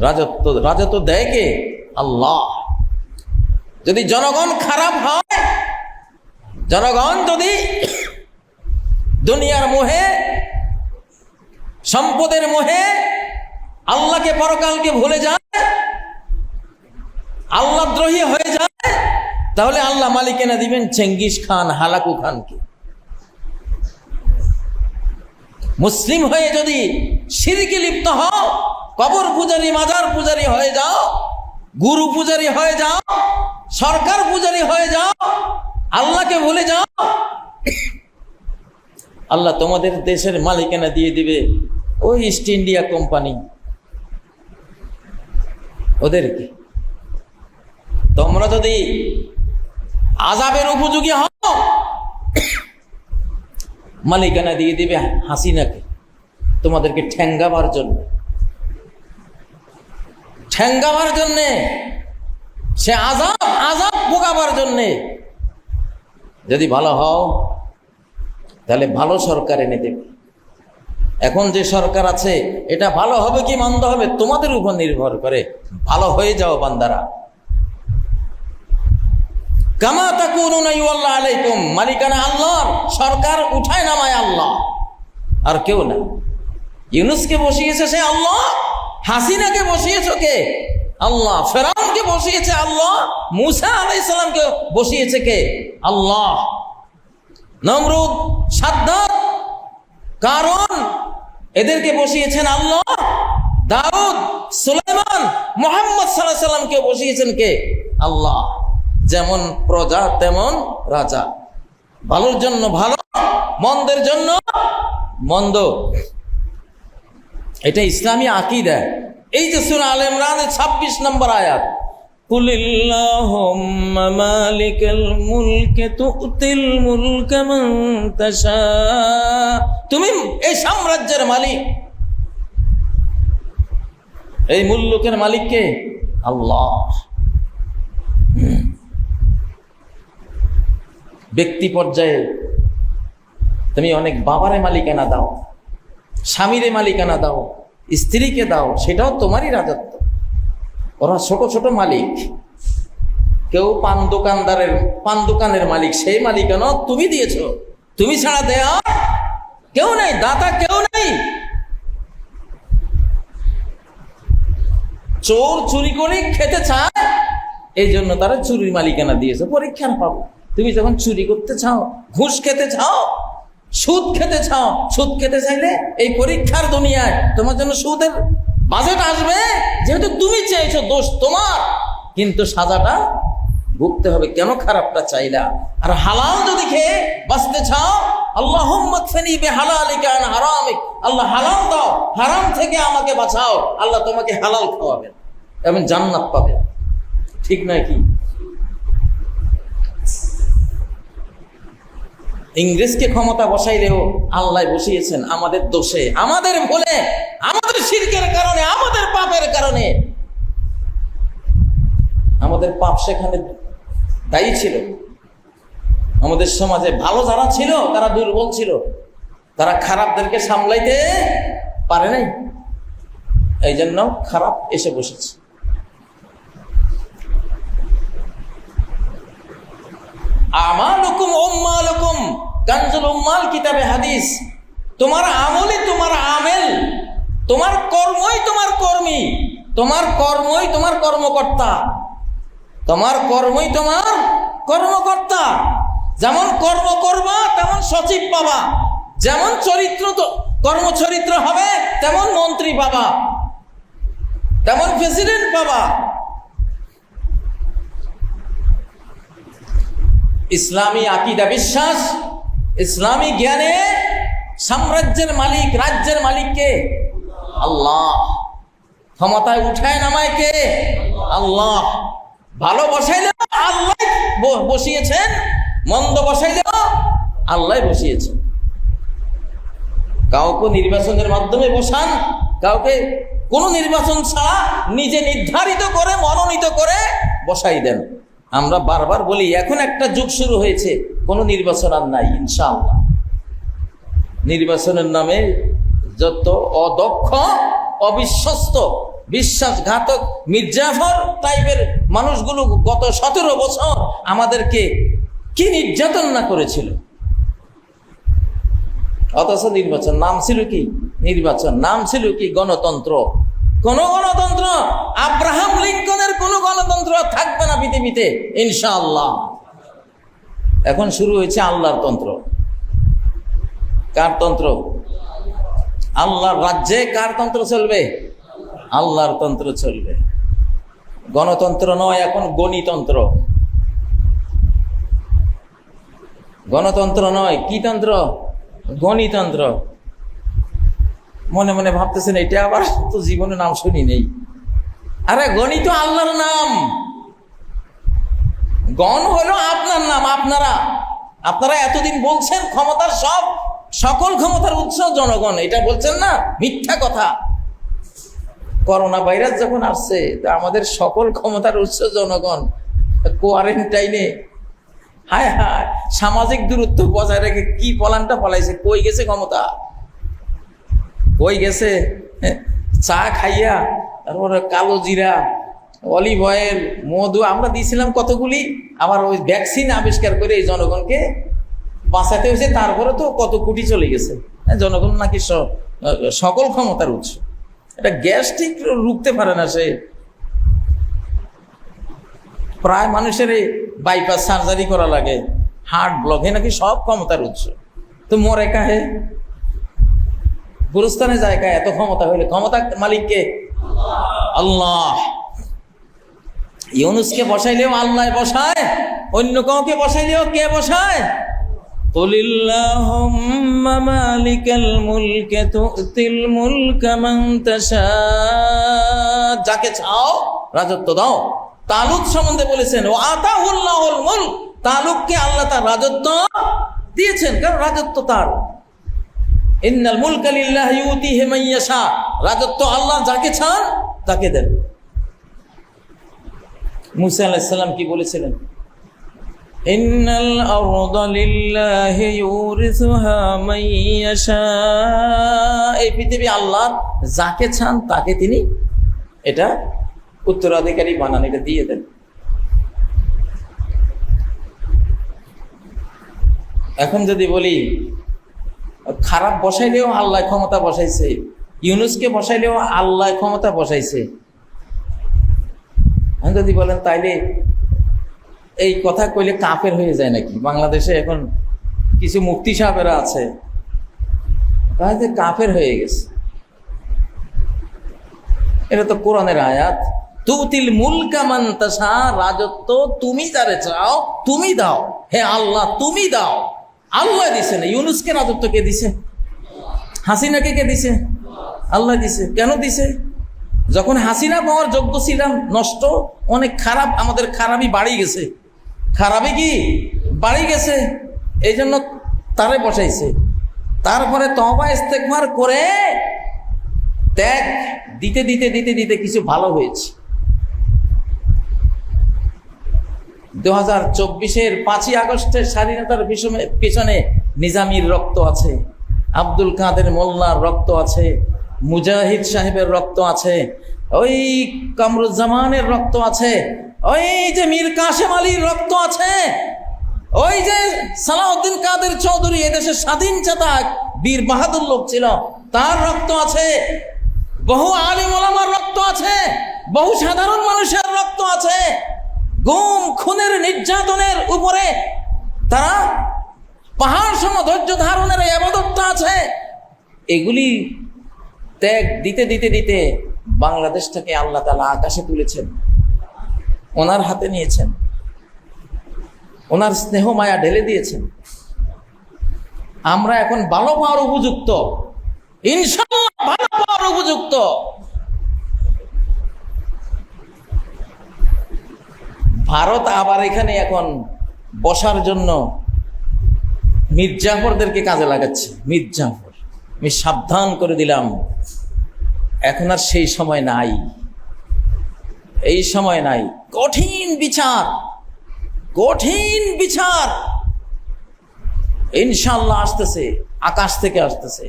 রাজত্ব দেয় কে? আল্লাহ। যদি জনগণ খারাপ হয়, জনগণ যদি দুনিয়ার মোহে, সম্পদের মোহে আল্লাহকে পরকালকে ভুলে যায়, আল্লাহ দ্রোহী হয়ে যায়, তাহলে আল্লাহ মালিকানা দিবেন চেঙ্গিস খান, হালাকু খানকে। মুসলিম হয়ে যদি শিরকে লিপ্ত হও, কবর পূজারী, মাজার পূজারী হয়ে যাও, গুরু পূজারী হয়ে যাও, সরকার পূজারী হয়ে যাও, আল্লাহকে ভুলে যাও, আল্লাহ তোমাদের দেশের মালিকানা দিয়ে দিবে ওই ইস্ট ইন্ডিয়া কোম্পানি, ওদেরকে। তোমরা যদি আযাবের উপযোগী হও, মালিকানা দিয়ে দিবে হাসিনাকে, তোমাদেরকে ঠ্যাঙ্গাবার জন্য, ঠ্যাঙ্গাবার জন্যে, সে আযাব ভোগাবার জন্যে। যদি ভালো হও তাহলে ভালো সরকার এনে দেবে। এখন যে সরকার আছে এটা ভালো হবে কি মন্দ হবে তোমাদের উপর নির্ভর করে। ভালো হয়ে যাও বান্দারা। কামা তাকুনুনা ইউআল্লাহ আলাইকুম, মালিকানা আল্লাহর, সরকার উঠায় নামায় আল্লাহ, আর কেউ না। ইউনূসকে বসিয়েছে সে আল্লাহ, হাসিনাকে বসিয়েছে কে? আল্লাহ। ফেরাউনকে বসিয়েছে আল্লাহ, মূসা আলাইহিস সালামকে বসিয়েছে কে? আল্লাহ। নমরুদ, সাদ্দাত, কারুন এদেরকে বসিয়েছেন আল্লাহ। দাউদ, সুলাইমান, মুহাম্মদ সাল্লাল্লাহু আলাইহি সাল্লামকে বসিয়েছেন কে? আল্লাহ। যেমন প্রজা তেমন রাজা, ভালোর জন্য ভালো, মন্দের জন্য মন্দ। এটা ইসলামী আকীদা। এই যে সূরা আলে ইমরানের 26 নম্বর আয়াত, কুলিল্লাহুম্মা মালিকাল মুলকি তুতিল মুলকা মান তাশা, তুমি এই সাম্রাজ্যের মালিক, এই মুলুকের মালিক কে? আল্লাহ। ব্যক্তি পর্যায়ে তুমি অনেক বাবারে মালিকানা দাও, স্বামীরে মালিকানা দাও, স্ত্রীকে দাও, সেটাও তোমারই রাজত্ব। ওরা ছোট ছোট মালিক, কেউ পান দোকানের মালিক, সেই মালিকানা তুমি দিয়েছো। তুমি ছাড়া দেয়া কেউ নেই, দাতা কেউ নেই। চোর চুরি করে খেতে চায়, এই জন্য তারা চুরির মালিকানা দিয়েছে, পরীক্ষা পাবো। তুমি যখন চুরি করতে চাও, ঘুষ খেতে চাও, সুদ খেতে চাও, সুদ খেতে চাইলে এই পরীক্ষার দুনিয়ায় তোমার জন্য সুদের বাজেট আসবে, যেহেতু তুমি চেয়েছো, দোষ তোমার, কিন্তু সাজাটা ভুগতে হবে। কেন খারাপটা চাইলা? আর হালাল যদি খেয়ে বাঁচতে চাও, আল্লাহুম্মা কফিনি বিহালালিকা আন হারামিক, আল্লাহ হালাল দাও, হারাম থেকে আমাকে বাঁচাও, আল্লাহ তোমাকে হালাল খাওয়াবেন এবং জান্নাত পাবে। ঠিক নয় কি? ইংরেজকে ক্ষমতা বসাইলেও আল্লাহ বসিয়েছেন আমাদের দোষে, আমাদের ভুলে, আমাদের শিরকের কারণে, আমাদের পাপের কারণে। আমাদের পাপ সেখানে দায়ী ছিল। আমাদের সমাজে ভালো যারা ছিল তারা দুর্বল ছিল, তারা খারাপদেরকে সামলাইতে পারে নাই, এই জন্য খারাপ এসে বসেছে। আমালুকুম উম্মালুকুম, কানজুল উম্মাল কিতাবে হাদিস। তোমার আমলই তোমার আমেল, তোমার কর্মই তোমার কর্মী, তোমার কর্মই তোমার কর্মকর্তা, তোমার কর্মই তোমার কর্মকর্তা। যেমন কর্ম করবা তেমন সচিব পাবা, যেমন চরিত্র কর্মচরিত্র হবে তেমন মন্ত্রী পাবা, তেমন প্রেসিডেন্ট পাবা। ইসলামী আকীদা বিশ্বাস, ইসলামী জ্ঞানে সাম্রাজ্যের মালিক, রাজ্যের মালিক কে? আল্লাহ। ক্ষমতায় উঠায় নামায় কে? আল্লাহ। ভালো বসাইলেও আল্লাহ বসিয়েছেন, মন্দ বসাইলেও আল্লাহ বসিয়েছেন। কাউকে নির্বাচনের মাধ্যমে বসান, কাউকে কোনো নির্বাচন ছাড়া নিজে নির্ধারিত করে, মনোনীত করে বসাই দেন। আমরা বারবার বলি, এখন একটা যুগ শুরু হয়েছে, কোনো নির্বাচন আর নাই ইনশাআল্লাহ। নির্বাচনের নামে যত অদক্ষ, অবিশ্বস্ত বিশ্বাসঘাতক মির্জাফর টাইপের মানুষগুলো গত 17 বছর আমাদেরকে কি নির্যাতন না করেছিল। অথচ নির্বাচন নাম ছিল কি? নির্বাচন নাম ছিল কি? গণতন্ত্র। কোন গণতন্ত্র, আব্রাহাম লিঙ্কনের কোন গণতন্ত্র থাকবে না পৃথিবীতে ইনশাআল্লাহ। এখন শুরু হয়েছে আল্লাহর তন্ত্র। কার তন্ত্র? আল্লাহর রাজ্যে কার তন্ত্র চলবে? আল্লাহর তন্ত্র চলবে। গণতন্ত্র নয়, এখন গণিতন্ত্র। গণতন্ত্র নয়, কি তন্ত্র? গণিতন্ত্র। মনে মনে ভাবতেছেন এটা আবার তো জীবনে নাম শুনি নেই। আরে গণিত আল্লাহর নাম, গণ হলো আপনার নাম। আপনারা এতদিন বলছেন ক্ষমতার সকল ক্ষমতার উৎস জনগণ, এটা বলছেন না? মিথ্যা কথা। করোনা ভাইরাস যখন আসছে তা আমাদের সকল ক্ষমতার উৎস জনগণ। কোয়ারেন্টাইনে হায় হায় সামাজিক দূরত্ব বজায় রেখে কি পলানটা পলাইছে। কই গেছে ক্ষমতা? কই গেছে? চা খাইয়া, তারপরে কালো জিরা, অলিভ অয়েল, মধু আমরা দিয়েছিলাম কতগুলি, আবার ওই ভ্যাকসিন আবিষ্কার করে এই জনগণকে বাঁচাতে হয়েছে। তারপরে তো কত কোটি চলে গেছে। জনগণ নাকি সকল ক্ষমতার উৎস। এটা গ্যাস ঠিক রুখতে পারে না সে। প্রায় মানুষের বাইপাস সার্জারি করা লাগে, হার্ট ব্লক, নাকি সব ক্ষমতার উৎস। তো মরে কাহে, গুরুস্থানে যায় কাহে? এত ক্ষমতা হইলে ক্ষমতা মালিককে আল্লাহ। ইউনুসকে বসাইলেও আল্লাহ বসায়, অন্য কাউকে বসাইলেও কে বসায়? কুলিল্লাহুম্মা মালিকাল মুলকি তু'তিল মুলকা মান তাশা, যাকে চাও রাজত্ব দাও। তালুত সম্বন্ধে বলেছেন ও আতাহুল্লাহুল মুলক, তালুককে আল্লাহ তার রাজত্ব দিয়েছেন, কারণ রাজত্ব তার। ইন্নাল মুলকা লিল্লাহি ইউতিহি মান ইয়াশা, রাজত্ব আল্লাহ যাকে চান তাকে দেন। মুসা আলাইহিস সালাম কি বলেছিলেন? ইন্নাল আরদা লিল্লাহি ইউরিসুহা মান ইয়াশা, এই পৃথিবী আল্লাহর, যাকে চান তাকে তিনি এটা উত্তরাধিকারী বানান, এটা দিয়ে দেন। এখন যদি বলি খারাপ বসাইলেও আল্লাহ ক্ষমতা বসাইছে, ইউনুসকে বসাইলেও আল্লাহ ক্ষমতা বসাইছে, যদি বলেন তাইলে এই কথা কইলে কাফের হয়ে যায় নাকি? বাংলাদেশে এখন কিছু মুফতি সাহেবেরা আছে, তাহলে কাফের হয়ে গেছে। এটা তো কোরআনের আয়াত, তুতিল মুলকা মান তাশা, রাজত্ব তুমি যারে চাও তুমি দাও। হে আল্লাহ তুমি দাও। আল্লাহ দিছে না। ইউনুসকে রাজত্ব কে দিছে? হাসিনাকে কে দিছে? আল্লাহ দিছে। কেন দিছে? যখন হাসিনা পাওয়ার যোগ্য ছিলাম, নষ্ট অনেক খারাপ, আমাদের খারাপই বাড়ি গেছে, খারাপই কি বাড়ি গেছে, এই জন্য তারে বসাইছে। তারপরে তওবা ইস্তেগফার করে ত্যাগ দিতে দিতে দিতে দিতে কিছু ভালো হয়েছে। 2024-এর 5ই আগস্টের স্বাধীনতার পিছনে নিজামীর রক্ত আছে, আব্দুল কাদের মোল্লার রক্ত আছে, মুজাহিদ সাহেবের রক্ত আছে, ওই কামরুজ্জামানের রক্ত আছে, ওই যে মীর কাসেম আলীর রক্ত আছে, ওই যে সালাউদ্দিন কাদের চৌধুরী এদেশের স্বাধীন চেতা বীর বাহাদুর লোক ছিল, তার রক্ত আছে, বহু আলিম ওলামার রক্ত আছে, বহু সাধারণ মানুষের রক্ত আছে। গুম খুনের নির্যাতনের উপরে তারা পাহাড় সম ধৈর্য ধারণের ইবাদতটা আছে। এগুলি ত্যাগ দিতে দিতে দিতে বাংলাদেশটাকে আল্লাহ তাআলা আকাশে তুলেছেন, ওনার হাতে নিয়েছেন, ওনার স্নেহ মায়া ঢেলে দিয়েছেন। আমরা এখন ভালো পাওয়ার উপযুক্ত, ইনশাআল্লাহ ভালো পাওয়ার উপযুক্ত। ভারত আবার এখানে এখন বসার জন্য মির্জাফরদেরকে কাজে লাগাচ্ছে। মির্জাফর, আমি সাবধান করে দিলাম, এখন আর সেই সময় নাই, এই সময় নাই। কঠিন বিচার, কঠিন বিচার ইনশাআল্লাহ আসতেছে, আকাশ থেকে আসতেছে,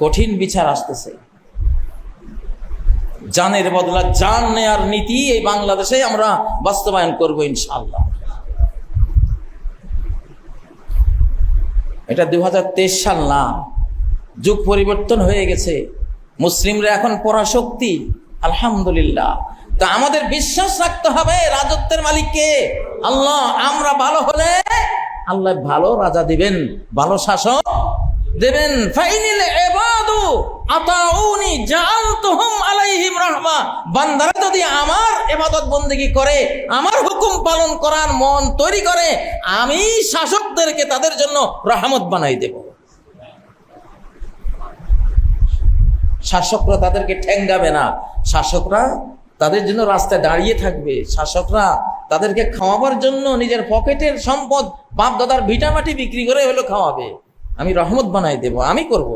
কঠিন বিচার আসতেছে। জানের বদলা জান নেয়ার নীতি এই বাংলাদেশে আমরা বাস্তবায়ন করব ইনশাআল্লাহ। এটা 2023 সাল না, যুগ পরিবর্তন হয়ে গেছে, মুসলিমরা এখন পরাশক্তি আলহামদুলিল্লাহ। তা আমাদের বিশ্বাস রাখতে হবে রাজত্বের মালিক কে? আল্লাহ। আমরা ভালো হলে আল্লাহ ভালো রাজা দিবেন, ভালো শাসক দেবেন। ফাইনিল ইবাদু আতাউনি জাআলতুহুম আলাইহিম রাহমা, বান্দারা যদি আমার ইবাদত বন্দেগী করে, আমার হুকুম পালন করার মন তৈরি করে, আমি শাসকদেরকে তাদের জন্য রহমত বানাই দেব। শাসকরা তাদেরকে ঠেঙ্গাবে না, শাসকরা তাদের জন্য রাস্তায় দাঁড়িয়ে থাকবে, শাসকরা তাদেরকে খাওয়াবার জন্য নিজের পকেটের সম্পদ বাপ দাদার ভিটামাটি বিক্রি করে হলো খাওয়াবে। আমি রহমত বানাই দেব, আমি করব।